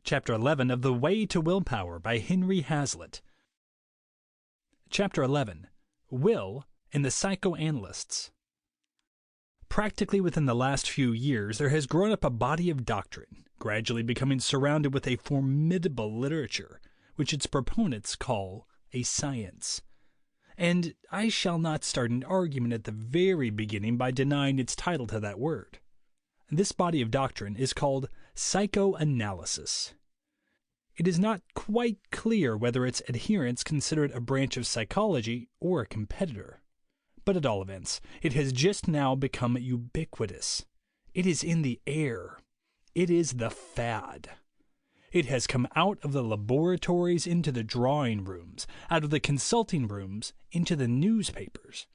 Chapter 11 of The Way to Willpower by Henry Hazlitt. Chapter 11. Will and the Psychoanalysts. Practically within the last few years, there has grown up a body of doctrine, gradually becoming surrounded with a formidable literature, which its proponents call a science. And I shall not start an argument at the very beginning by denying its title to that word. This body of doctrine is called psychoanalysis. It is not quite clear whether its adherents consider it a branch of psychology or a competitor. But at all events, it has just now become ubiquitous. It is in the air. It is the fad. It has come out of the laboratories into the drawing rooms, out of the consulting rooms into the newspapers.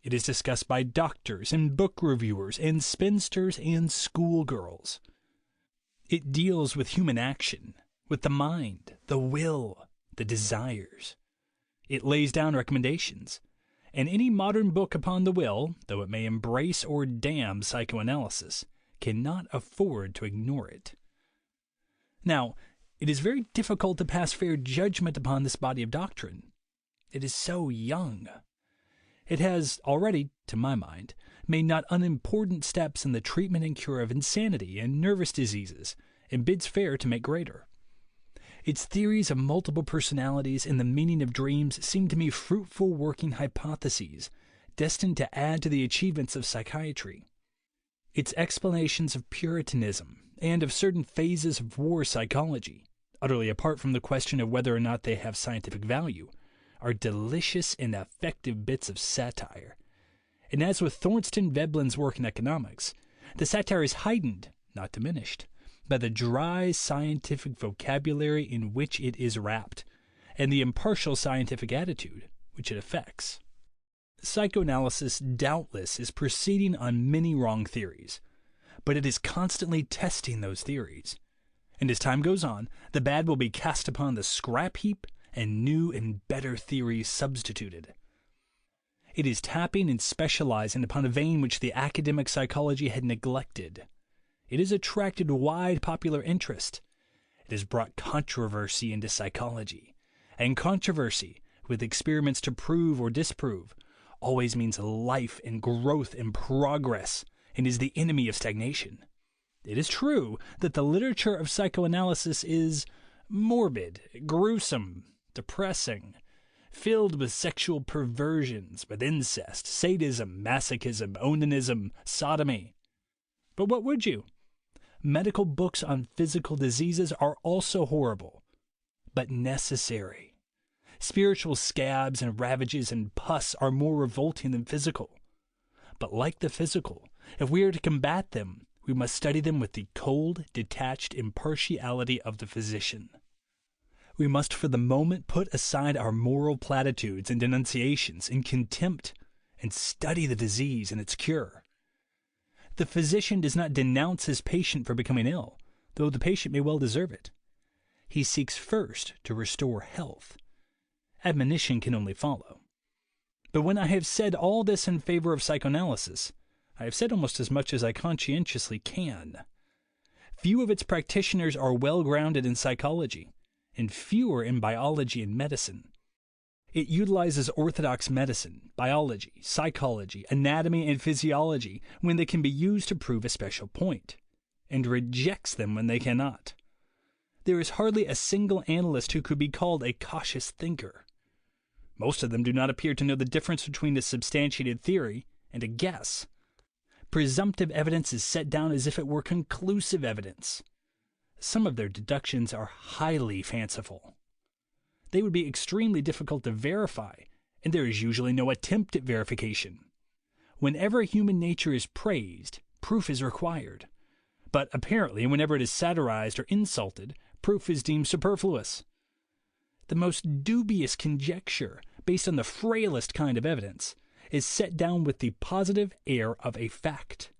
It is discussed by doctors and book reviewers and spinsters and schoolgirls. It deals with human action, with the mind, the will, the desires. It lays down recommendations, and any modern book upon the will, though it may embrace or damn psychoanalysis, cannot afford to ignore it. Now, it is very difficult to pass fair judgment upon this body of doctrine. It is so young. It has already, to my mind, made not unimportant steps in the treatment and cure of insanity and nervous diseases, and bids fair to make greater. Its theories of multiple personalities and the meaning of dreams seem to me fruitful working hypotheses, destined to add to the achievements of psychiatry. Its explanations of Puritanism and of certain phases of war psychology, utterly apart from the question of whether or not they have scientific value, are delicious and effective bits of satire. And as with Thorstein Veblen's work in economics, the satire is heightened, not diminished, by the dry scientific vocabulary in which it is wrapped, and the impartial scientific attitude which it affects. Psychoanalysis doubtless is proceeding on many wrong theories, but it is constantly testing those theories. And as time goes on, the bad will be cast upon the scrap heap and new and better theories substituted. It is tapping and specializing upon a vein which the academic psychology had neglected. It has attracted wide popular interest. It has brought controversy into psychology. And controversy, with experiments to prove or disprove, always means life and growth and progress, and is the enemy of stagnation. It is true that the literature of psychoanalysis is morbid, gruesome, depressing, filled with sexual perversions, with incest, sadism, masochism, onanism, sodomy. But what would you? Medical books on physical diseases are also horrible, but necessary. Spiritual scabs and ravages and pus are more revolting than physical. But like the physical, if we are to combat them, we must study them with the cold, detached impartiality of the physician. We must for the moment put aside our moral platitudes and denunciations and contempt and study the disease and its cure. The physician does not denounce his patient for becoming ill, though the patient may well deserve it. He seeks first to restore health. Admonition can only follow. But when I have said all this in favor of psychoanalysis, I have said almost as much as I conscientiously can. Few of its practitioners are well grounded in psychology, and fewer in biology and medicine. It utilizes orthodox medicine, biology, psychology, anatomy, and physiology when they can be used to prove a special point, and rejects them when they cannot. There is hardly a single analyst who could be called a cautious thinker. Most of them do not appear to know the difference between a substantiated theory and a guess. Presumptive evidence is set down as if it were conclusive evidence. Some of their deductions are highly fanciful. They would be extremely difficult to verify, and there is usually no attempt at verification. Whenever human nature is praised, proof is required. But apparently, whenever it is satirized or insulted, proof is deemed superfluous. The most dubious conjecture, based on the frailest kind of evidence, is set down with the positive air of a fact.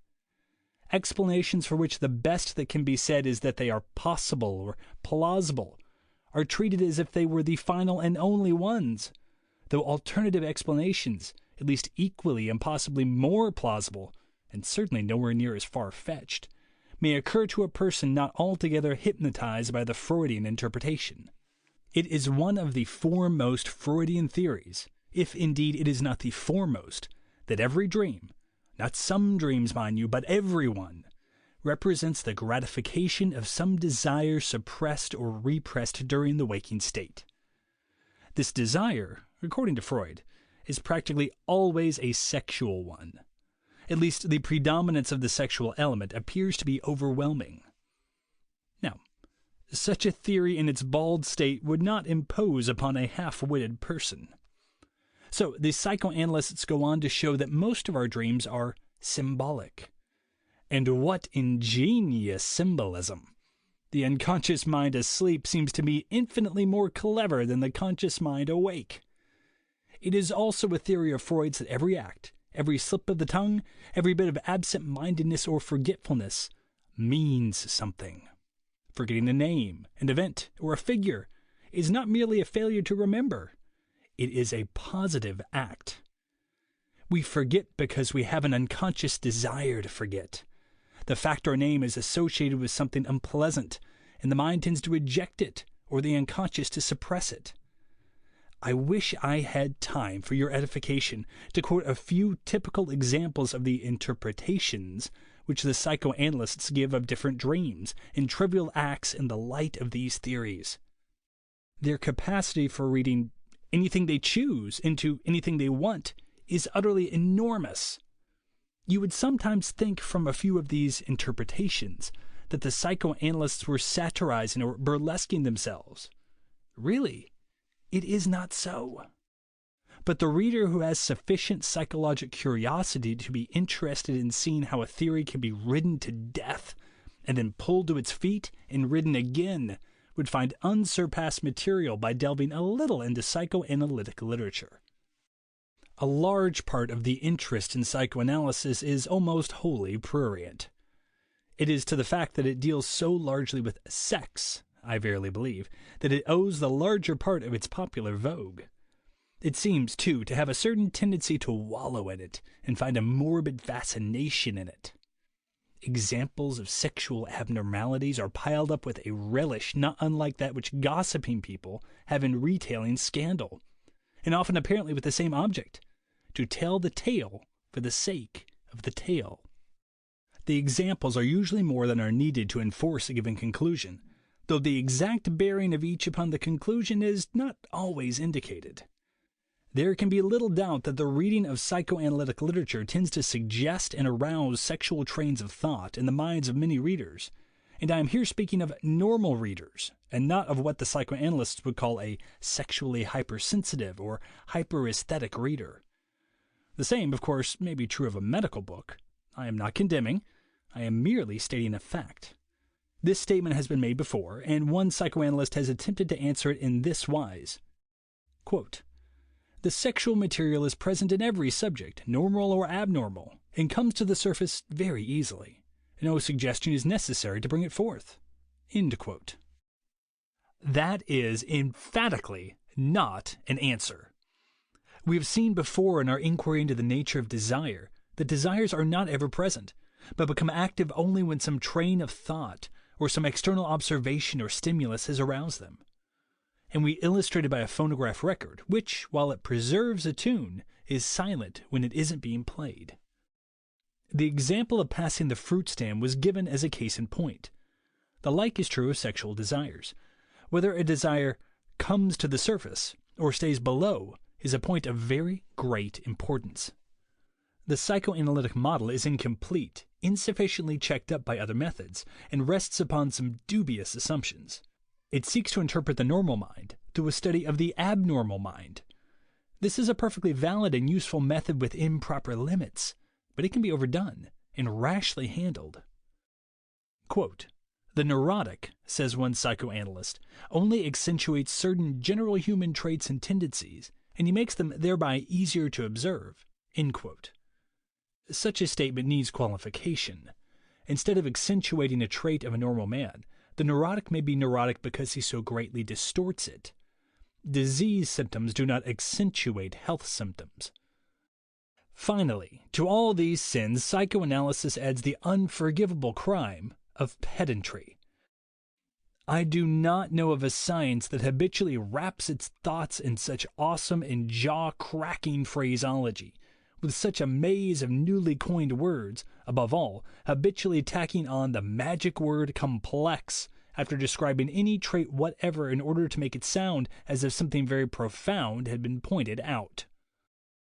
Explanations for which the best that can be said is that they are possible or plausible are treated as if they were the final and only ones, though alternative explanations, at least equally and possibly more plausible, and certainly nowhere near as far-fetched, may occur to a person not altogether hypnotized by the Freudian interpretation. It is one of the foremost Freudian theories, if indeed it is not the foremost, that every dream, not some dreams, mind you, but every one, represents the gratification of some desire suppressed or repressed during the waking state. This desire, according to Freud, is practically always a sexual one. At least the predominance of the sexual element appears to be overwhelming. Now, such a theory in its bald state would not impose upon a half-witted person. So the psychoanalysts go on to show that most of our dreams are symbolic. And what ingenious symbolism! The unconscious mind asleep seems to me infinitely more clever than the conscious mind awake. It is also a theory of Freud's that every act, every slip of the tongue, every bit of absent-mindedness or forgetfulness means something. Forgetting a name, an event, or a figure is not merely a failure to remember. It is a positive act. We forget because we have an unconscious desire to forget. The fact or name is associated with something unpleasant, and the mind tends to reject it, or the unconscious to suppress it. I wish I had time for your edification to quote a few typical examples of the interpretations which the psychoanalysts give of different dreams and trivial acts in the light of these theories. Their capacity for reading anything they choose into anything they want is utterly enormous. You would sometimes think from a few of these interpretations that the psychoanalysts were satirizing or burlesquing themselves. Really, it is not so. But the reader who has sufficient psychologic curiosity to be interested in seeing how a theory can be ridden to death and then pulled to its feet and ridden again would find unsurpassed material by delving a little into psychoanalytic literature. A large part of the interest in psychoanalysis is almost wholly prurient. It is to the fact that it deals so largely with sex, I verily believe, that it owes the larger part of its popular vogue. It seems, too, to have a certain tendency to wallow in it and find a morbid fascination in it. Examples of sexual abnormalities are piled up with a relish not unlike that which gossiping people have in retailing scandal, and often apparently with the same object, to tell the tale for the sake of the tale. The examples are usually more than are needed to enforce a given conclusion, though the exact bearing of each upon the conclusion is not always indicated. There can be little doubt that the reading of psychoanalytic literature tends to suggest and arouse sexual trains of thought in the minds of many readers, and I am here speaking of normal readers, and not of what the psychoanalysts would call a sexually hypersensitive or hyperesthetic reader. The same, of course, may be true of a medical book. I am not condemning, I am merely stating a fact. This statement has been made before, and one psychoanalyst has attempted to answer it in this wise. Quote, "The sexual material is present in every subject, normal or abnormal, and comes to the surface very easily. No suggestion is necessary to bring it forth." End quote. That is emphatically not an answer. We have seen before in our inquiry into the nature of desire that desires are not ever present, but become active only when some train of thought or some external observation or stimulus has aroused them. And we illustrated by a phonograph record, which, while it preserves a tune, is silent when it isn't being played. The example of passing the fruit stand was given as a case in point. The like is true of sexual desires. Whether a desire comes to the surface or stays below is a point of very great importance. The psychoanalytic model is incomplete, insufficiently checked up by other methods, and rests upon some dubious assumptions. It seeks to interpret the normal mind through a study of the abnormal mind. This is a perfectly valid and useful method with improper limits, but it can be overdone and rashly handled. Quote, "The neurotic," says one psychoanalyst, "only accentuates certain general human traits and tendencies, and he makes them thereby easier to observe." End quote. Such a statement needs qualification. Instead of accentuating a trait of a normal man, the neurotic may be neurotic because he so greatly distorts it. Disease symptoms do not accentuate health symptoms. Finally, to all these sins, psychoanalysis adds the unforgivable crime of pedantry. I do not know of a science that habitually wraps its thoughts in such awesome and jaw-cracking phraseology, with such a maze of newly coined words, above all, habitually tacking on the magic word complex after describing any trait whatever in order to make it sound as if something very profound had been pointed out.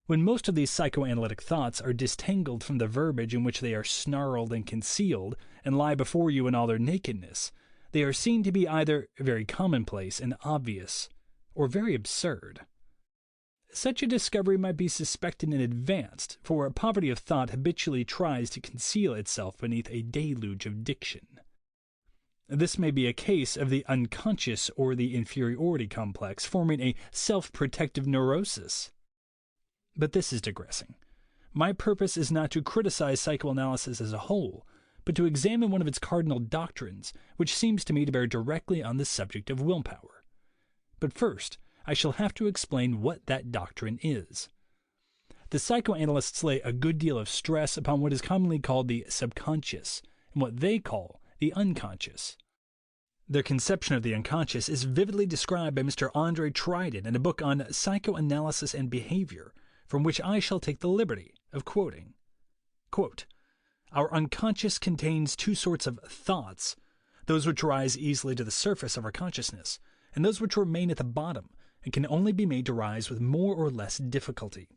When most of these psychoanalytic thoughts are disentangled from the verbiage in which they are snarled and concealed, and lie before you in all their nakedness, they are seen to be either very commonplace and obvious, or very absurd. Such a discovery might be suspected in advance, for poverty of thought habitually tries to conceal itself beneath a deluge of diction. This may be a case of the unconscious or the inferiority complex forming a self-protective neurosis. But this is digressing. My purpose is not to criticize psychoanalysis as a whole, but to examine one of its cardinal doctrines, which seems to me to bear directly on the subject of willpower. But first, I shall have to explain what that doctrine is. The psychoanalysts lay a good deal of stress upon what is commonly called the subconscious, and what they call the unconscious. Their conception of the unconscious is vividly described by Mr. Andre Tridon in a book on psychoanalysis and behavior, from which I shall take the liberty of quoting. Quote, "Our unconscious contains two sorts of thoughts, those which rise easily to the surface of our consciousness, and those which remain at the bottom and can only be made to rise with more or less difficulty.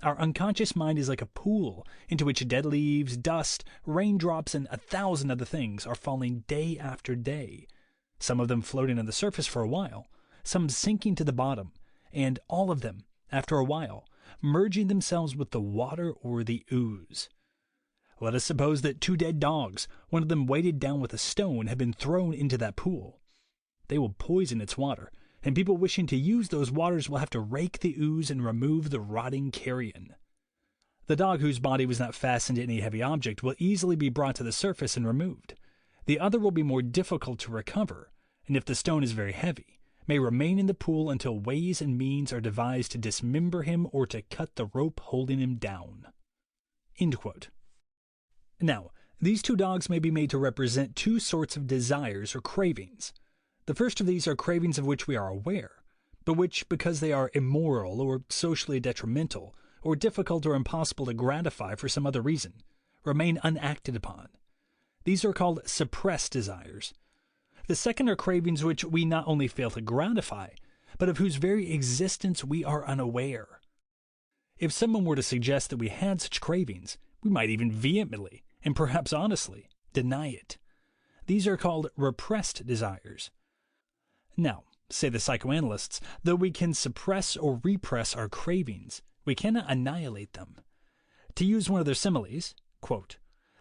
Our unconscious mind is like a pool into which dead leaves, dust, raindrops, and 1,000 other things are falling day after day, some of them floating on the surface for a while, some sinking to the bottom, and all of them, after a while, merging themselves with the water or the ooze. Let us suppose that 2 dead dogs, one of them weighted down with a stone, have been thrown into that pool. They will poison its water, and people wishing to use those waters will have to rake the ooze and remove the rotting carrion. The dog whose body was not fastened to any heavy object will easily be brought to the surface and removed. The other will be more difficult to recover, and if the stone is very heavy, may remain in the pool until ways and means are devised to dismember him or to cut the rope holding him down." End quote. Now, these 2 dogs may be made to represent 2 sorts of desires or cravings. The first of these are cravings of which we are aware, but which, because they are immoral or socially detrimental, or difficult or impossible to gratify for some other reason, remain unacted upon. These are called suppressed desires. The second are cravings which we not only fail to gratify, but of whose very existence we are unaware. If someone were to suggest that we had such cravings, we might even vehemently, and perhaps honestly, deny it. These are called repressed desires. Now, say the psychoanalysts, though we can suppress or repress our cravings, we cannot annihilate them. To use one of their similes, quote,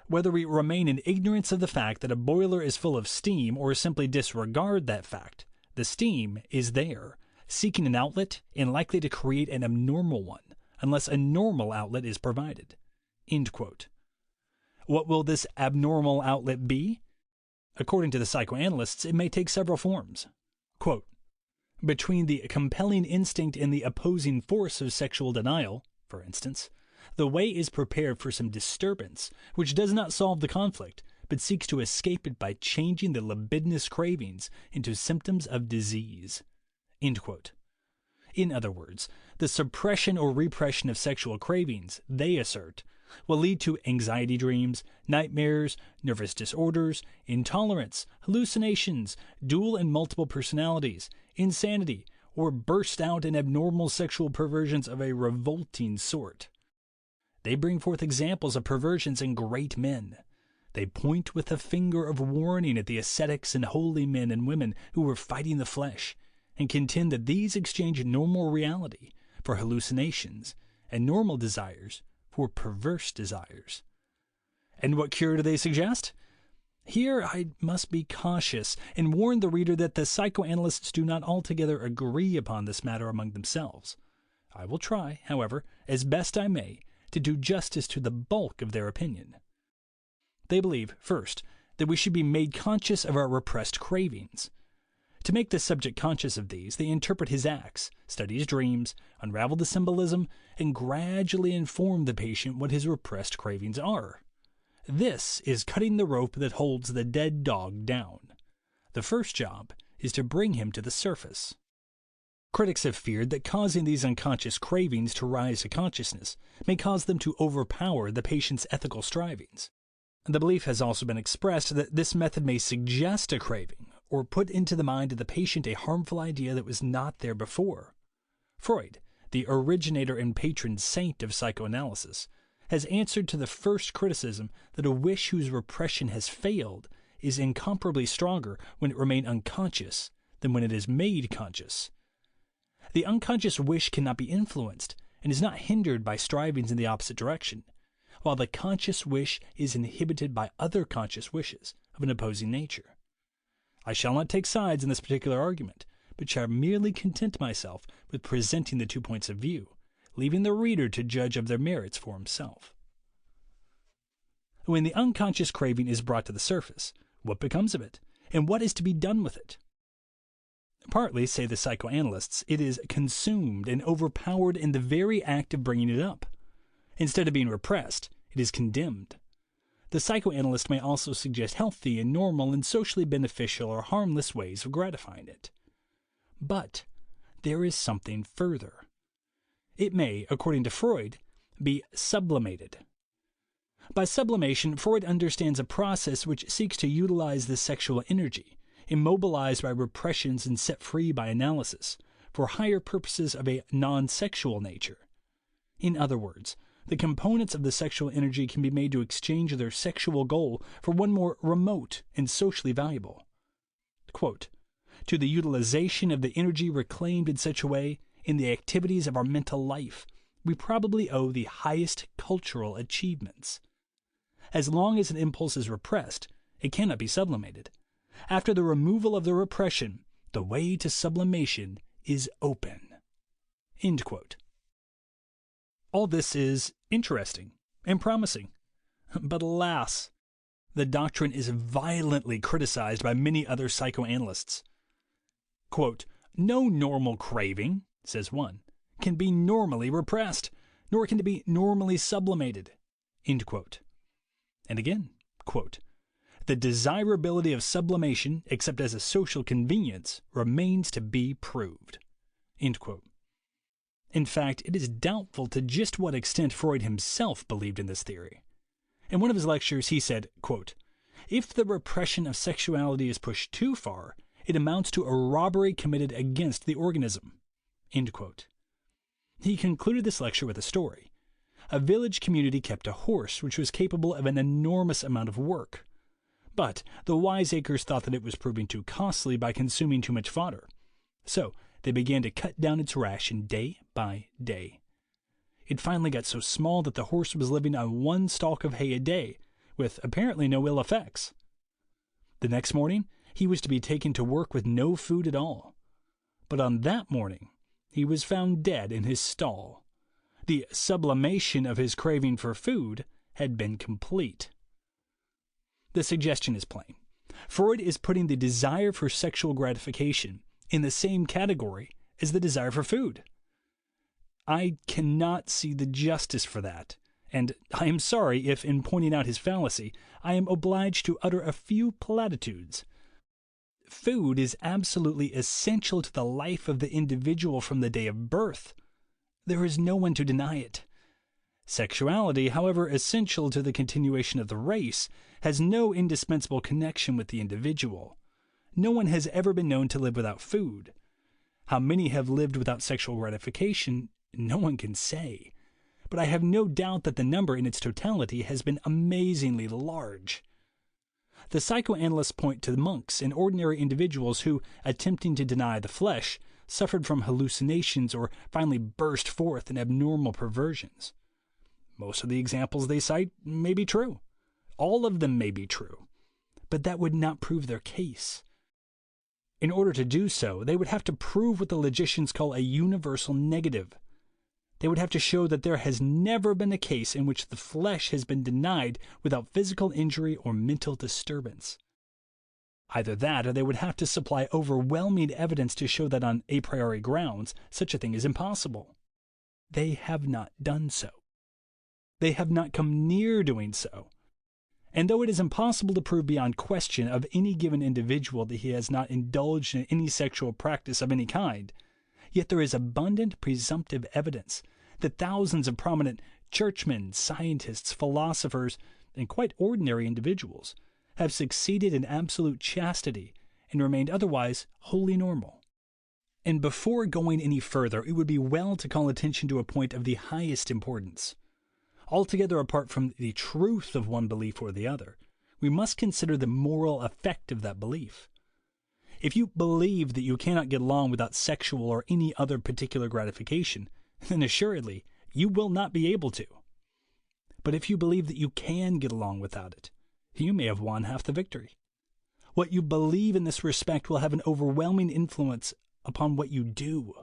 "Whether we remain in ignorance of the fact that a boiler is full of steam or simply disregard that fact, the steam is there, seeking an outlet and likely to create an abnormal one, unless a normal outlet is provided." End quote. What will this abnormal outlet be? According to the psychoanalysts, it may take several forms. Quote, "Between the compelling instinct and the opposing force of sexual denial, for instance, the way is prepared for some disturbance which does not solve the conflict, but seeks to escape it by changing the libidinous cravings into symptoms of disease." End quote. In other words, the suppression or repression of sexual cravings, they assert, will lead to anxiety dreams, nightmares, nervous disorders, intolerance, hallucinations, dual and multiple personalities, insanity, or burst out in abnormal sexual perversions of a revolting sort. They bring forth examples of perversions in great men. They point with a finger of warning at the ascetics and holy men and women who were fighting the flesh, and contend that these exchange normal reality for hallucinations and normal desires for perverse desires. And what cure do they suggest? Here I must be cautious and warn the reader that the psychoanalysts do not altogether agree upon this matter among themselves. I will try, however, as best I may, to do justice to the bulk of their opinion. They believe, first, that we should be made conscious of our repressed cravings. To make the subject conscious of these, they interpret his acts, study his dreams, unravel the symbolism, and gradually inform the patient what his repressed cravings are. This is cutting the rope that holds the dead dog down. The first job is to bring him to the surface. Critics have feared that causing these unconscious cravings to rise to consciousness may cause them to overpower the patient's ethical strivings. The belief has also been expressed that this method may suggest a craving or put into the mind of the patient a harmful idea that was not there before. Freud, the originator and patron saint of psychoanalysis, has answered to the first criticism that a wish whose repression has failed is incomparably stronger when it remains unconscious than when it is made conscious. The unconscious wish cannot be influenced and is not hindered by strivings in the opposite direction, while the conscious wish is inhibited by other conscious wishes of an opposing nature. I shall not take sides in this particular argument, but shall merely content myself with presenting the 2 points of view, leaving the reader to judge of their merits for himself. When the unconscious craving is brought to the surface, what becomes of it, and what is to be done with it? Partly, say the psychoanalysts, it is consumed and overpowered in the very act of bringing it up. Instead of being repressed, it is condemned. The psychoanalyst may also suggest healthy and normal and socially beneficial or harmless ways of gratifying it. But there is something further. It may, according to Freud, be sublimated. By sublimation, Freud understands a process which seeks to utilize the sexual energy, immobilized by repressions and set free by analysis, for higher purposes of a non-sexual nature. In other words, the components of the sexual energy can be made to exchange their sexual goal for one more remote and socially valuable. Quote, "To the utilization of the energy reclaimed in such a way, in the activities of our mental life, we probably owe the highest cultural achievements. As long as an impulse is repressed, it cannot be sublimated. After the removal of the repression, the way to sublimation is open." End quote. All this is interesting and promising. But alas, the doctrine is violently criticized by many other psychoanalysts. Quote, "No normal craving," says one, "can be normally repressed, nor can it be normally sublimated." End quote. And again, quote, "The desirability of sublimation, except as a social convenience, remains to be proved." End quote. In fact, it is doubtful to just what extent Freud himself believed in this theory. In one of his lectures, he said, quote, "If the repression of sexuality is pushed too far, it amounts to a robbery committed against the organism." End quote. He concluded this lecture with a story. A village community kept a horse which was capable of an enormous amount of work. But the wiseacres thought that it was proving too costly by consuming too much fodder. So they began to cut down its ration day by day. It finally got so small that the horse was living on one stalk of hay a day, with apparently no ill effects. The next morning, he was to be taken to work with no food at all. But on that morning, he was found dead in his stall. The sublimation of his craving for food had been complete. The suggestion is plain. Freud is putting the desire for sexual gratification in the same category as the desire for food. I cannot see the justice for that, and I am sorry if, in pointing out his fallacy, I am obliged to utter a few platitudes. Food is absolutely essential to the life of the individual from the day of birth. There is no one to deny it. Sexuality, however essential to the continuation of the race, has no indispensable connection with the individual. No one has ever been known to live without food. How many have lived without sexual gratification, no one can say. But I have no doubt that the number in its totality has been amazingly large. The psychoanalysts point to the monks and ordinary individuals who, attempting to deny the flesh, suffered from hallucinations or finally burst forth in abnormal perversions. Most of the examples they cite may be true. All of them may be true. But that would not prove their case. In order to do so, they would have to prove what the logicians call a universal negative. They would have to show that there has never been a case in which the flesh has been denied without physical injury or mental disturbance. Either that, or they would have to supply overwhelming evidence to show that on a priori grounds, such a thing is impossible. They have not done so. They have not come near doing so. And though it is impossible to prove beyond question of any given individual that he has not indulged in any sexual practice of any kind, yet there is abundant presumptive evidence that thousands of prominent churchmen, scientists, philosophers, and quite ordinary individuals have succeeded in absolute chastity and remained otherwise wholly normal. And before going any further, it would be well to call attention to a point of the highest importance. Altogether apart from the truth of one belief or the other, we must consider the moral effect of that belief. If you believe that you cannot get along without sexual or any other particular gratification, then assuredly you will not be able to. But if you believe that you can get along without it, you may have won half the victory. What you believe in this respect will have an overwhelming influence upon what you do.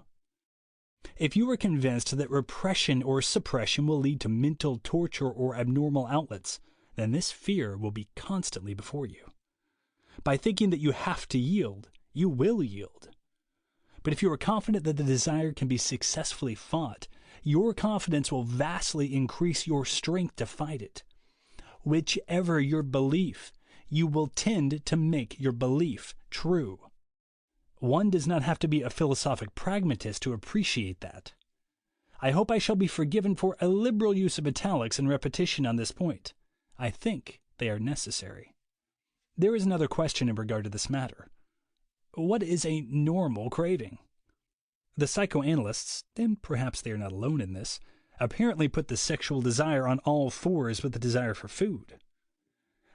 If you are convinced that repression or suppression will lead to mental torture or abnormal outlets, then this fear will be constantly before you. By thinking that you have to yield, you will yield. But if you are confident that the desire can be successfully fought, your confidence will vastly increase your strength to fight it. Whichever your belief, you will tend to make your belief true. One does not have to be a philosophic pragmatist to appreciate that. I hope I shall be forgiven for a liberal use of italics and repetition on this point. I think they are necessary. There is another question in regard to this matter. What is a normal craving? The psychoanalysts, and perhaps they are not alone in this, apparently put the sexual desire on all fours with the desire for food.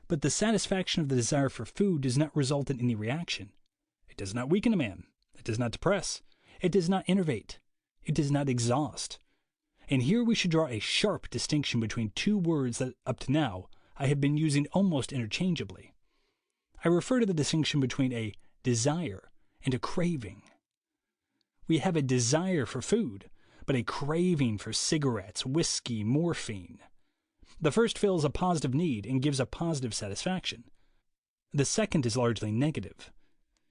But the satisfaction of the desire for food does not result in any reaction. It does not weaken a man. It does not depress. It does not enervate. It does not exhaust. And here we should draw a sharp distinction between two words that, up to now, I have been using almost interchangeably. I refer to the distinction between a desire and a craving. We have a desire for food, but a craving for cigarettes, whiskey, morphine. The first fills a positive need and gives a positive satisfaction. The second is largely negative.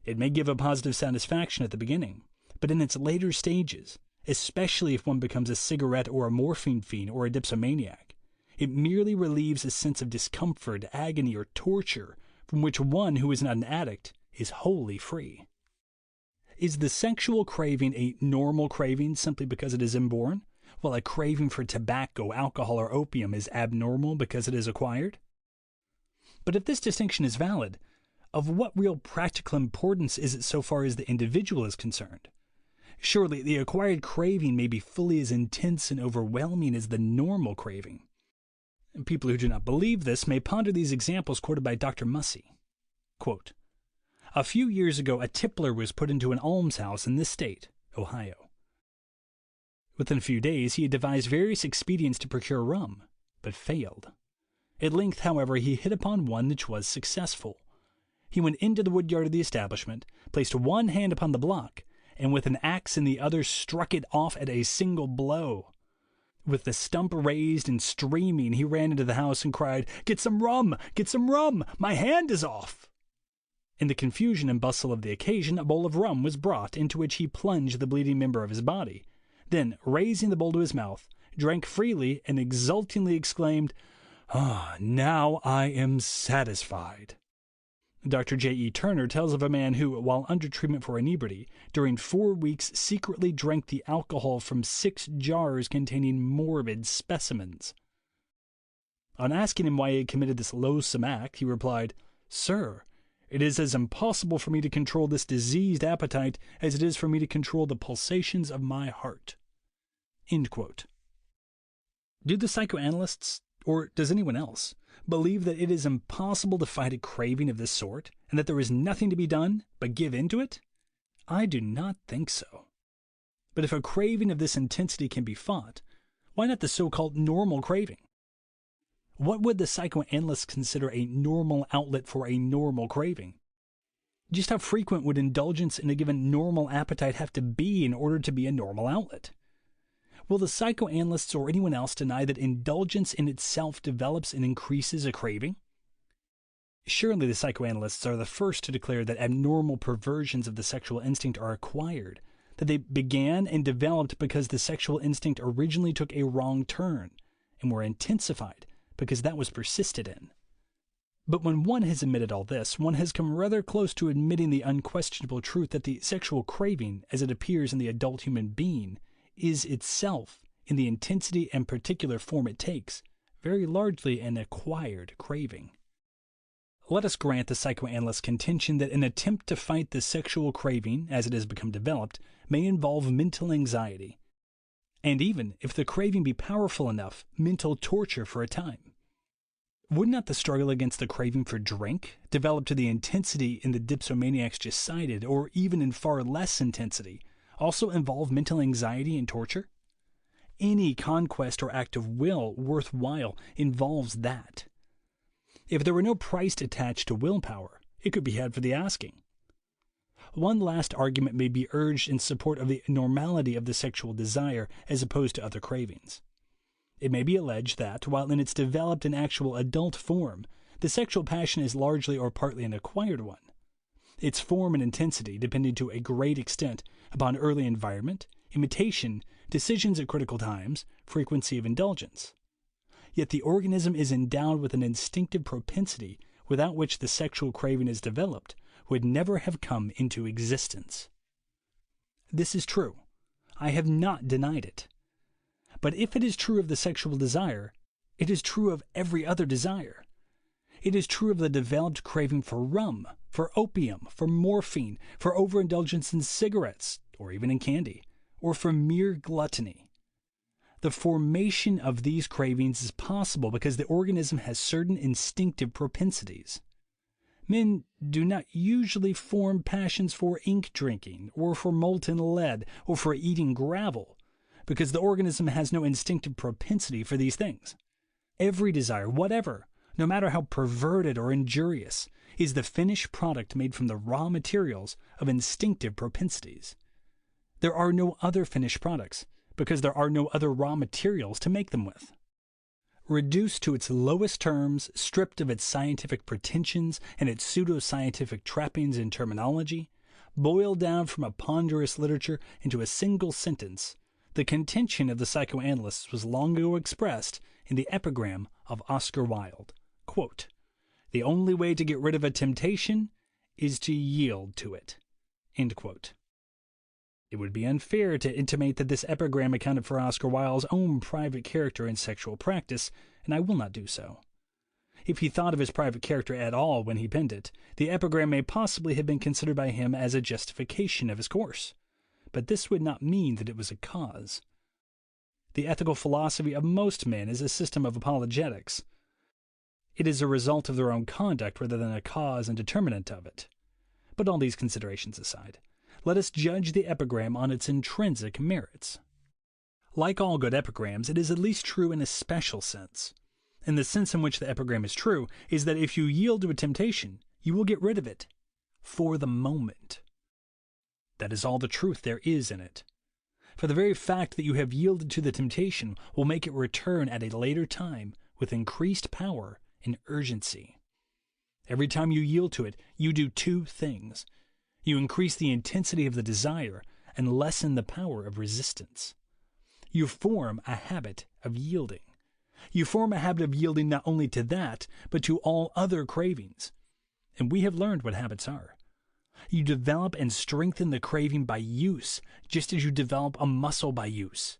It may give a positive satisfaction at the beginning, but in its later stages, especially if one becomes a cigarette or a morphine fiend or a dipsomaniac, it merely relieves a sense of discomfort, agony, or torture from which one who is not an addict is wholly free. Is the sexual craving a normal craving simply because it is inborn, while a craving for tobacco, alcohol, or opium is abnormal because it is acquired? But if this distinction is valid, of what real practical importance is it so far as the individual is concerned? Surely the acquired craving may be fully as intense and overwhelming as the normal craving. People who do not believe this may ponder these examples quoted by Dr. Mussey. Quote, "A few years ago, a tippler was put into an almshouse in this state, Ohio. Within a few days, he had devised various expedients to procure rum, but failed. At length, however, he hit upon one which was successful. He went into the woodyard of the establishment, placed one hand upon the block, and with an axe in the other struck it off at a single blow. With the stump raised and streaming, he ran into the house and cried, 'Get some rum! Get some rum! My hand is off!' In the confusion and bustle of the occasion, a bowl of rum was brought, into which he plunged the bleeding member of his body. Then, raising the bowl to his mouth, drank freely and exultingly exclaimed, 'Ah, now I am satisfied.'" Dr. J.E. Turner tells of a man who, while under treatment for inebriety, during 4 weeks secretly drank the alcohol from 6 jars containing morbid specimens. On asking him why he had committed this loathsome act, he replied, "Sir, it is as impossible for me to control this diseased appetite as it is for me to control the pulsations of my heart." End quote. Do the psychoanalysts, or does anyone else, believe that it is impossible to fight a craving of this sort, and that there is nothing to be done but give in to it? I do not think so. But if a craving of this intensity can be fought, why not the so-called normal craving? What would the psychoanalysts consider a normal outlet for a normal craving? Just how frequent would indulgence in a given normal appetite have to be in order to be a normal outlet? Will the psychoanalysts or anyone else deny that indulgence in itself develops and increases a craving? Surely the psychoanalysts are the first to declare that abnormal perversions of the sexual instinct are acquired, that they began and developed because the sexual instinct originally took a wrong turn, and were intensified because that was persisted in. But when one has admitted all this, one has come rather close to admitting the unquestionable truth that the sexual craving, as it appears in the adult human being, is itself, in the intensity and particular form it takes, very largely an acquired craving. Let us grant the psychoanalyst's contention that an attempt to fight the sexual craving, as it has become developed, may involve mental anxiety, and even, if the craving be powerful enough, mental torture for a time. Would not the struggle against the craving for drink, developed to the intensity in the dipsomaniacs just cited, or even in far less intensity, also involve mental anxiety and torture? Any conquest or act of will worthwhile involves that. If there were no price attached to willpower, it could be had for the asking. One last argument may be urged in support of the normality of the sexual desire as opposed to other cravings. It may be alleged that, while in its developed and actual adult form, the sexual passion is largely or partly an acquired one, its form and intensity depending to a great extent upon early environment, imitation, decisions at critical times, frequency of indulgence. Yet the organism is endowed with an instinctive propensity without which the sexual craving is developed would never have come into existence. This is true. I have not denied it. But if it is true of the sexual desire, it is true of every other desire. It is true of the developed craving for rum, for opium, for morphine, for overindulgence in cigarettes, or even in candy, or for mere gluttony. The formation of these cravings is possible because the organism has certain instinctive propensities. Men do not usually form passions for ink drinking, or for molten lead, or for eating gravel, because the organism has no instinctive propensity for these things. Every desire, whatever, no matter how perverted or injurious, is the finished product made from the raw materials of instinctive propensities. There are no other finished products, because there are no other raw materials to make them with. Reduced to its lowest terms, stripped of its scientific pretensions and its pseudo-scientific trappings and terminology, boiled down from a ponderous literature into a single sentence, the contention of the psychoanalysts was long ago expressed in the epigram of Oscar Wilde, quote, "The only way to get rid of a temptation is to yield to it." End quote. It would be unfair to intimate that this epigram accounted for Oscar Wilde's own private character and sexual practice, and I will not do so. If he thought of his private character at all when he penned it, the epigram may possibly have been considered by him as a justification of his course, but this would not mean that it was a cause. The ethical philosophy of most men is a system of apologetics. It is a result of their own conduct rather than a cause and determinant of it. But all these considerations aside, let us judge the epigram on its intrinsic merits. Like all good epigrams, it is at least true in a special sense. And the sense in which the epigram is true is that if you yield to a temptation, you will get rid of it. For the moment. That is all the truth there is in it. For the very fact that you have yielded to the temptation will make it return at a later time with increased power and urgency. Every time you yield to it, you do two things. You increase the intensity of the desire and lessen the power of resistance. You form a habit of yielding. You form a habit of yielding not only to that, but to all other cravings. And we have learned what habits are. You develop and strengthen the craving by use, just as you develop a muscle by use.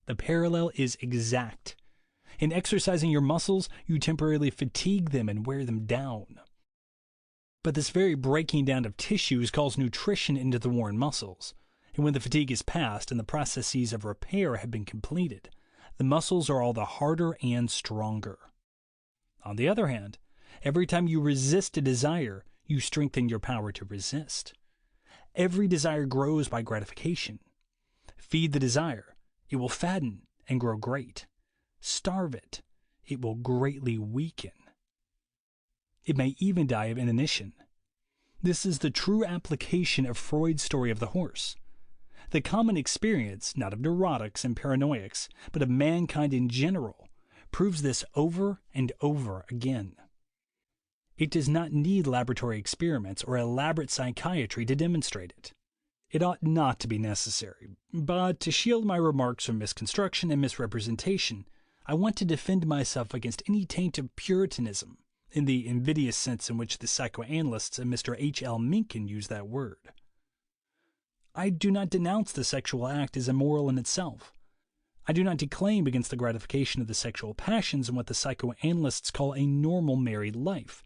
The parallel is exact. In exercising your muscles, you temporarily fatigue them and wear them down. But this very breaking down of tissues calls nutrition into the worn muscles, and when the fatigue is past and the processes of repair have been completed, the muscles are all the harder and stronger. On the other hand, every time you resist a desire, you strengthen your power to resist. Every desire grows by gratification. Feed the desire, it will fatten and grow great. Starve it, it will greatly weaken. It may even die of inanition. This is the true application of Freud's story of the horse. The common experience, not of neurotics and paranoiacs, but of mankind in general, proves this over and over again. It does not need laboratory experiments or elaborate psychiatry to demonstrate it. It ought not to be necessary, but to shield my remarks from misconstruction and misrepresentation, I want to defend myself against any taint of Puritanism, in the invidious sense in which the psychoanalysts and Mr. H.L. Mencken use that word. I do not denounce the sexual act as immoral in itself. I do not declaim against the gratification of the sexual passions in what the psychoanalysts call a normal married life,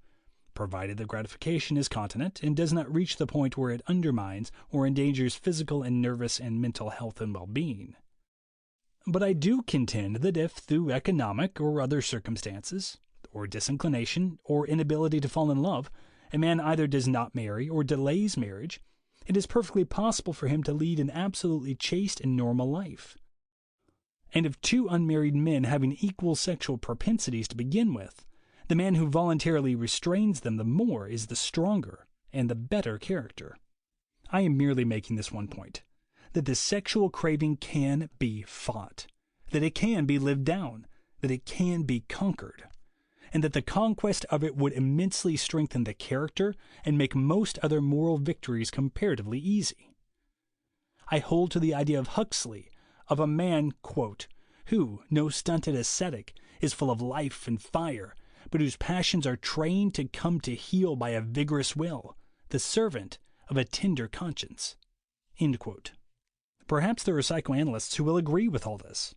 provided the gratification is continent and does not reach the point where it undermines or endangers physical and nervous and mental health and well-being. But I do contend that if, through economic or other circumstances, or disinclination, or inability to fall in love, a man either does not marry or delays marriage, it is perfectly possible for him to lead an absolutely chaste and normal life. And of two unmarried men having equal sexual propensities to begin with, the man who voluntarily restrains them the more is the stronger and the better character. I am merely making this one point, that the sexual craving can be fought, that it can be lived down, that it can be conquered, and that the conquest of it would immensely strengthen the character and make most other moral victories comparatively easy. I hold to the idea of Huxley, of a man, quote, who, no stunted ascetic, is full of life and fire, but whose passions are trained to come to heel by a vigorous will, the servant of a tender conscience. End quote. Perhaps there are psychoanalysts who will agree with all this.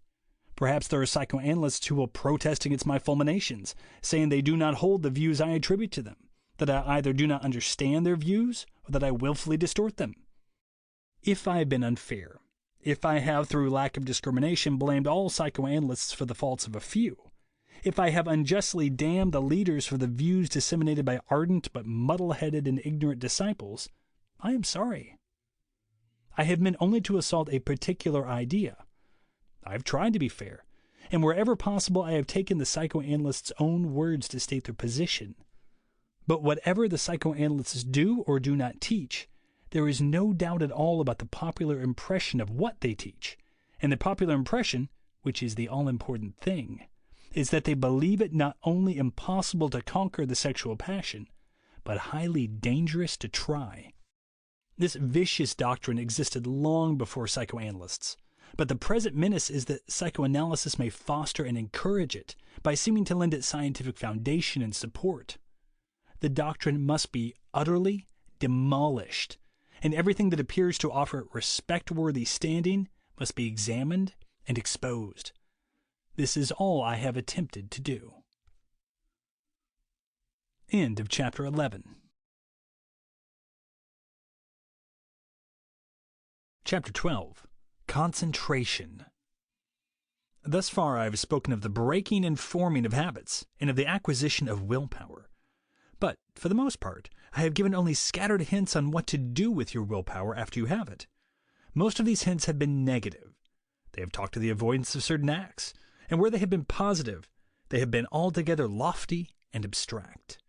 Perhaps there are psychoanalysts who will protest against my fulminations, saying they do not hold the views I attribute to them, that I either do not understand their views or that I willfully distort them. If I have been unfair, if I have through lack of discrimination blamed all psychoanalysts for the faults of a few, if I have unjustly damned the leaders for the views disseminated by ardent but muddle-headed and ignorant disciples, I am sorry. I have meant only to assault a particular idea. I have tried to be fair, and wherever possible I have taken the psychoanalysts' own words to state their position. But whatever the psychoanalysts do or do not teach, there is no doubt at all about the popular impression of what they teach, and the popular impression, which is the all-important thing, is that they believe it not only impossible to conquer the sexual passion, but highly dangerous to try. This vicious doctrine existed long before psychoanalysts, but the present menace is that psychoanalysis may foster and encourage it by seeming to lend it scientific foundation and support. The doctrine must be utterly demolished, and everything that appears to offer it respect-worthy standing must be examined and exposed. This is all I have attempted to do. End of chapter 11. Chapter 12. Concentration. Thus far I have spoken of the breaking and forming of habits, and of the acquisition of willpower. But, for the most part, I have given only scattered hints on what to do with your willpower after you have it. Most of these hints have been negative. They have talked of the avoidance of certain acts, and where they have been positive, they have been altogether lofty and abstract.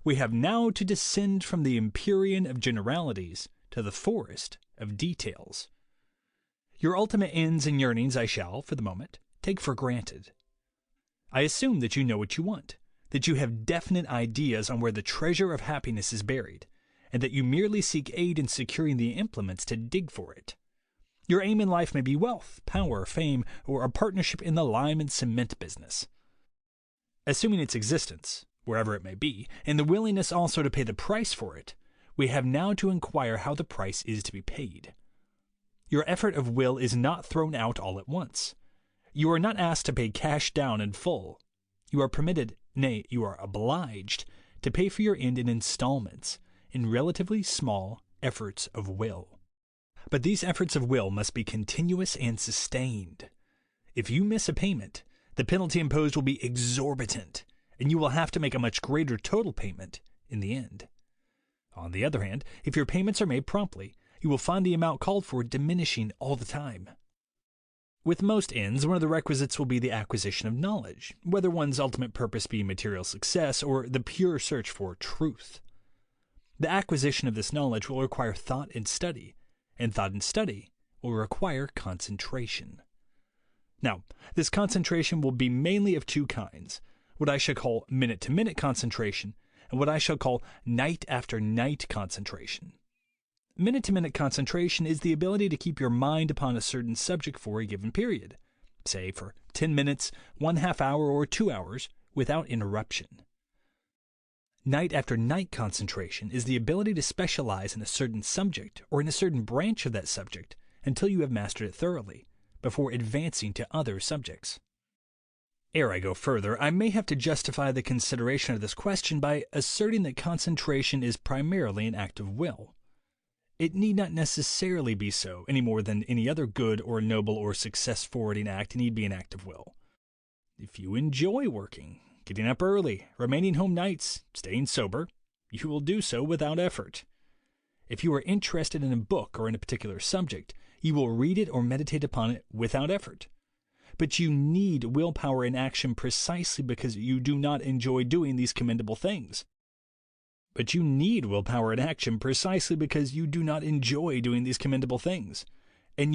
We have now to descend from the empyrean of generalities to the forest of details. Your ultimate ends and yearnings I shall, for the moment, take for granted. I assume that you know what you want, that you have definite ideas on where the treasure of happiness is buried, and that you merely seek aid in securing the implements to dig for it. Your aim in life may be wealth, power, fame, or a partnership in the lime and cement business. Assuming its existence, wherever it may be, and the willingness also to pay the price for it, we have now to inquire how the price is to be paid. Your effort of will is not thrown out all at once. You are not asked to pay cash down in full. You are permitted, nay, you are obliged, to pay for your end in installments, in relatively small efforts of will. But these efforts of will must be continuous and sustained. If you miss a payment, the penalty imposed will be exorbitant, and you will have to make a much greater total payment in the end. On the other hand, if your payments are made promptly, you will find the amount called for diminishing all the time. With most ends, one of the requisites will be the acquisition of knowledge, whether one's ultimate purpose be material success or the pure search for truth. The acquisition of this knowledge will require thought and study, and thought and study will require concentration. Now, this concentration will be mainly of two kinds, what I shall call minute-to-minute concentration, and what I shall call night-after-night concentration. Minute-to-minute concentration is the ability to keep your mind upon a certain subject for a given period, say for 10 minutes, 1/2 hour, or 2 hours, without interruption. Night after night concentration is the ability to specialize in a certain subject or in a certain branch of that subject until you have mastered it thoroughly, before advancing to other subjects. Ere I go further, I may have to justify the consideration of this question by asserting that concentration is primarily an act of will. It need not necessarily be so, any more than any other good or noble or success-forwarding act need be an act of will. If you enjoy working, getting up early, remaining home nights, staying sober, you will do so without effort. If you are interested in a book or in a particular subject, you will read it or meditate upon it without effort. But you need willpower in action precisely because you do not enjoy doing these commendable things. And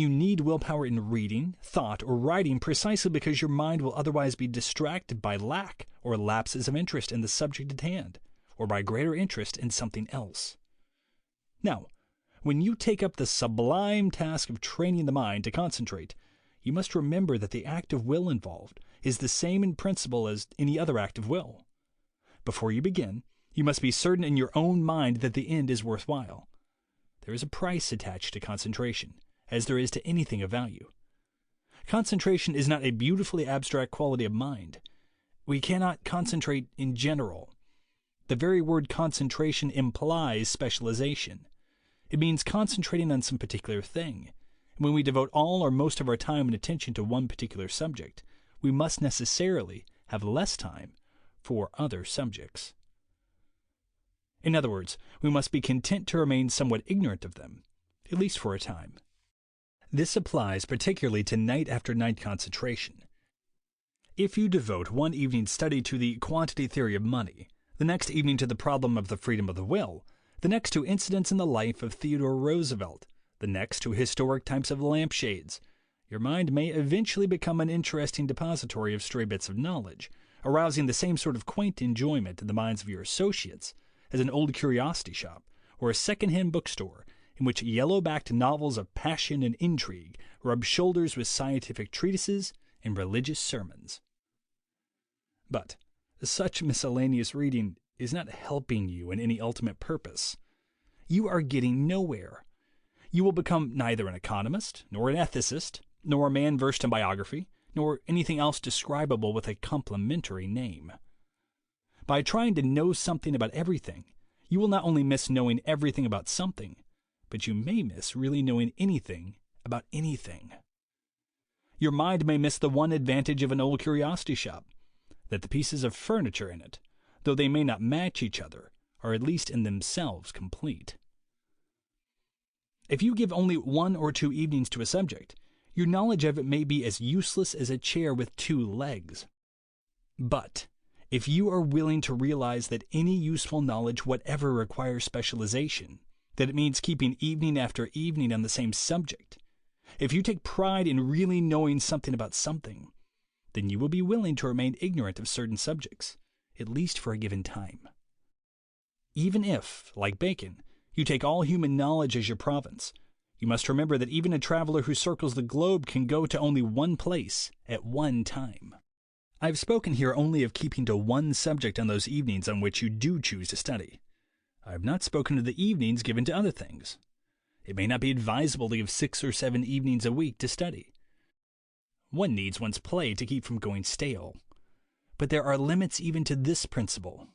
you need willpower in reading, thought, or writing precisely because your mind will otherwise be distracted by lack or lapses of interest in the subject at hand, or by greater interest in something else. Now, when you take up the sublime task of training the mind to concentrate, you must remember that the act of will involved is the same in principle as any other act of will. Before you begin, you must be certain in your own mind that the end is worthwhile. There is a price attached to concentration, as there is to anything of value. Concentration is not a beautifully abstract quality of mind. We cannot concentrate in general. The very word concentration implies specialization. It means concentrating on some particular thing. And when we devote all or most of our time and attention to one particular subject, we must necessarily have less time for other subjects. In other words, we must be content to remain somewhat ignorant of them, at least for a time. This applies particularly to night after night concentration. If you devote one evening's study to the quantity theory of money, the next evening to the problem of the freedom of the will, the next to incidents in the life of Theodore Roosevelt, the next to historic types of lampshades, your mind may eventually become an interesting depository of stray bits of knowledge, arousing the same sort of quaint enjoyment in the minds of your associates as an old curiosity shop or a second-hand bookstore in which yellow-backed novels of passion and intrigue rub shoulders with scientific treatises and religious sermons. But such miscellaneous reading is not helping you in any ultimate purpose. You are getting nowhere. You will become neither an economist, nor an ethicist, nor a man versed in biography, nor anything else describable with a complimentary name. By trying to know something about everything, you will not only miss knowing everything about something, but you may miss really knowing anything about anything. Your mind may miss the one advantage of an old curiosity shop, that the pieces of furniture in it, though they may not match each other, are at least in themselves complete. If you give only 1 or 2 evenings to a subject, your knowledge of it may be as useless as a chair with 2 legs. But if you are willing to realize that any useful knowledge whatever requires specialization, that it means keeping evening after evening on the same subject, if you take pride in really knowing something about something, then you will be willing to remain ignorant of certain subjects, at least for a given time. Even if, like Bacon, you take all human knowledge as your province, you must remember that even a traveler who circles the globe can go to only one place at one time. I've spoken here only of keeping to one subject on those evenings on which you do choose to study. I have not spoken of the evenings given to other things. It may not be advisable to give 6 or 7 evenings a week to study. One needs one's play to keep from going stale. But there are limits even to this principle.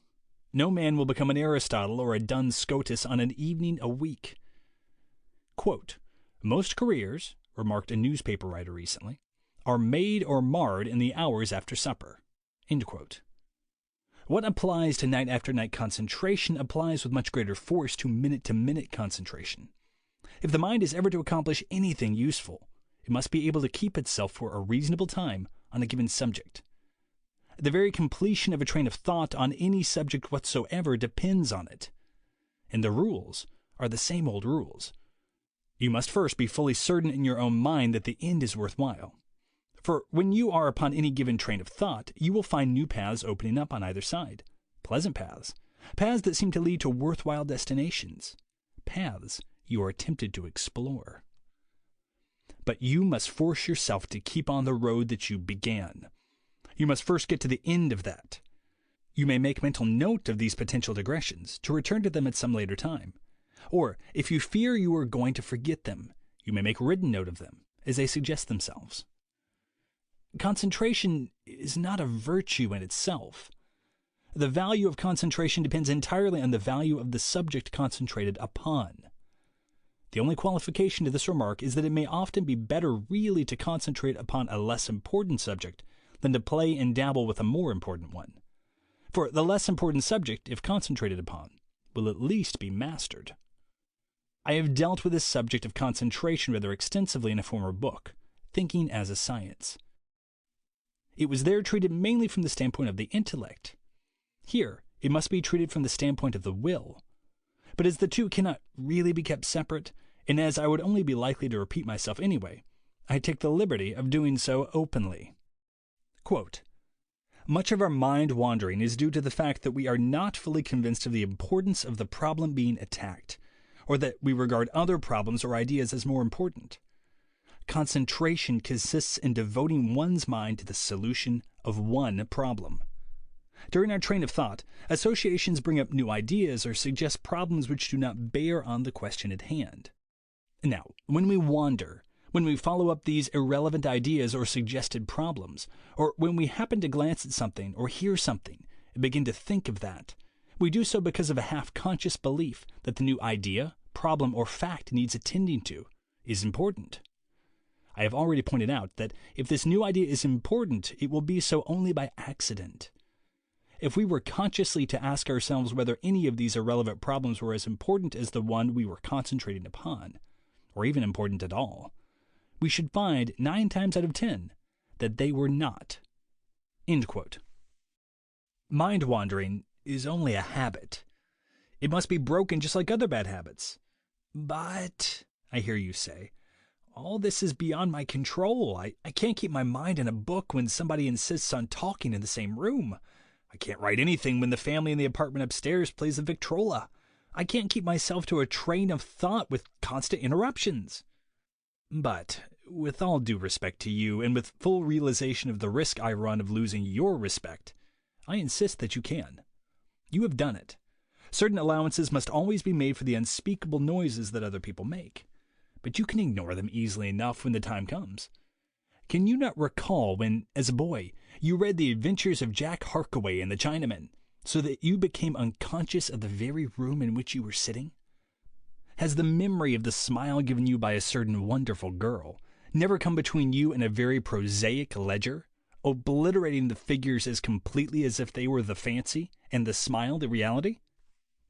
No man will become an Aristotle or a Duns Scotus on an evening a week. Quote, "Most careers," remarked a newspaper writer recently, "are made or marred in the hours after supper." End quote. What applies to night after night concentration applies with much greater force to minute concentration. If the mind is ever to accomplish anything useful, it must be able to keep itself for a reasonable time on a given subject. The very completion of a train of thought on any subject whatsoever depends on it. And the rules are the same old rules. You must first be fully certain in your own mind that the end is worthwhile. For when you are upon any given train of thought, you will find new paths opening up on either side. Pleasant paths. Paths that seem to lead to worthwhile destinations. Paths you are tempted to explore. But you must force yourself to keep on the road that you began. You must first get to the end of that. You may make mental note of these potential digressions to return to them at some later time. Or, if you fear you are going to forget them, you may make written note of them as they suggest themselves. Concentration is not a virtue in itself. The value of concentration depends entirely on the value of the subject concentrated upon. The only qualification to this remark is that it may often be better really to concentrate upon a less important subject than to play and dabble with a more important one. For the less important subject, if concentrated upon, will at least be mastered. I have dealt with this subject of concentration rather extensively in a former book, Thinking as a Science. It was there treated mainly from the standpoint of the intellect. Here, it must be treated from the standpoint of the will. But as the two cannot really be kept separate, and as I would only be likely to repeat myself anyway, I take the liberty of doing so openly. Quote, "Much of our mind wandering is due to the fact that we are not fully convinced of the importance of the problem being attacked, or that we regard other problems or ideas as more important. Concentration consists in devoting one's mind to the solution of one problem. During our train of thought, associations bring up new ideas or suggest problems which do not bear on the question at hand. Now, when we wander, when we follow up these irrelevant ideas or suggested problems, or when we happen to glance at something or hear something and begin to think of that, we do so because of a half-conscious belief that the new idea, problem, or fact needs attending to is important. I have already pointed out that if this new idea is important, it will be so only by accident. If we were consciously to ask ourselves whether any of these irrelevant problems were as important as the one we were concentrating upon, or even important at all, we should find 9 times out of 10 that they were not." End quote. Mind wandering is only a habit. It must be broken just like other bad habits. But, I hear you say, all this is beyond my control. I can't keep my mind in a book when somebody insists on talking in the same room. I can't write anything when the family in the apartment upstairs plays the Victrola. I can't keep myself to a train of thought with constant interruptions. But, with all due respect to you, and with full realization of the risk I run of losing your respect, I insist that you can. You have done it. Certain allowances must always be made for the unspeakable noises that other people make. But you can ignore them easily enough when the time comes. Can you not recall when, as a boy, you read The Adventures of Jack Harkaway and the Chinaman, so that you became unconscious of the very room in which you were sitting? Has the memory of the smile given you by a certain wonderful girl never come between you and a very prosaic ledger, obliterating the figures as completely as if they were the fancy, and the smile the reality?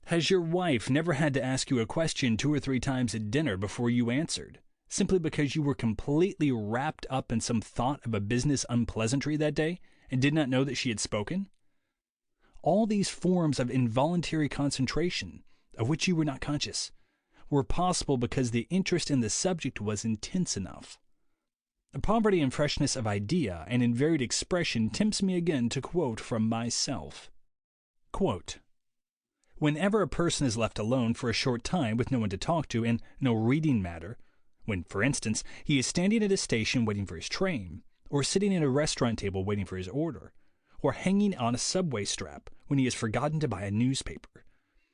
Has your wife never had to ask you a question 2 or 3 times at dinner before you answered, simply because you were completely wrapped up in some thought of a business unpleasantry that day and did not know that she had spoken? All these forms of involuntary concentration, of which you were not conscious, were possible because the interest in the subject was intense enough. Poverty and freshness of idea and in varied expression tempts me again to quote from myself. Quote, "Whenever a person is left alone for a short time with no one to talk to and no reading matter, when, for instance, he is standing at a station waiting for his train, or sitting at a restaurant table waiting for his order, or hanging on a subway strap when he has forgotten to buy a newspaper,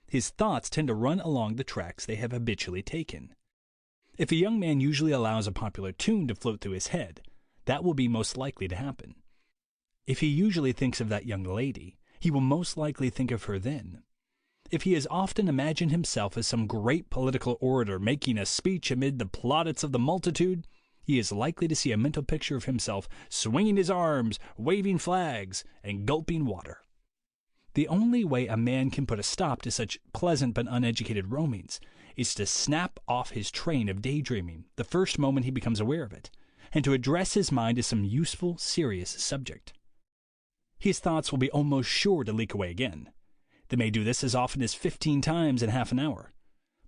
his thoughts tend to run along the tracks they have habitually taken. If a young man usually allows a popular tune to float through his head, that will be most likely to happen. If he usually thinks of that young lady, he will most likely think of her then. If he has often imagined himself as some great political orator making a speech amid the plaudits of the multitude, he is likely to see a mental picture of himself swinging his arms, waving flags, and gulping water. The only way a man can put a stop to such pleasant but uneducated roamings is to snap off his train of daydreaming the first moment he becomes aware of it, and to address his mind to some useful, serious subject. His thoughts will be almost sure to leak away again. They may do this as often as 15 times in half an hour.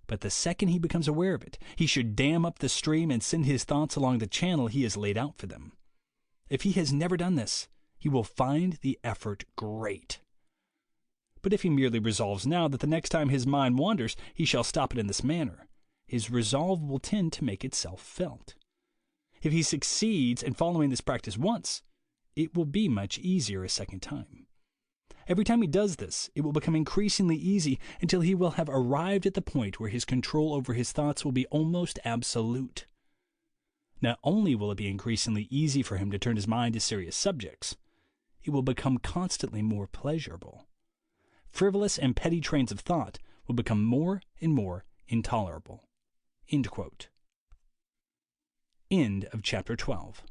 But the second he becomes aware of it, he should dam up the stream and send his thoughts along the channel he has laid out for them. If he has never done this, he will find the effort great. But if he merely resolves now that the next time his mind wanders he shall stop it in this manner, his resolve will tend to make itself felt. If he succeeds in following this practice once, it will be much easier a second time. Every time he does this, it will become increasingly easy until he will have arrived at the point where his control over his thoughts will be almost absolute. Not only will it be increasingly easy for him to turn his mind to serious subjects, it will become constantly more pleasurable. Frivolous and petty trains of thought will become more and more intolerable." End of chapter 12.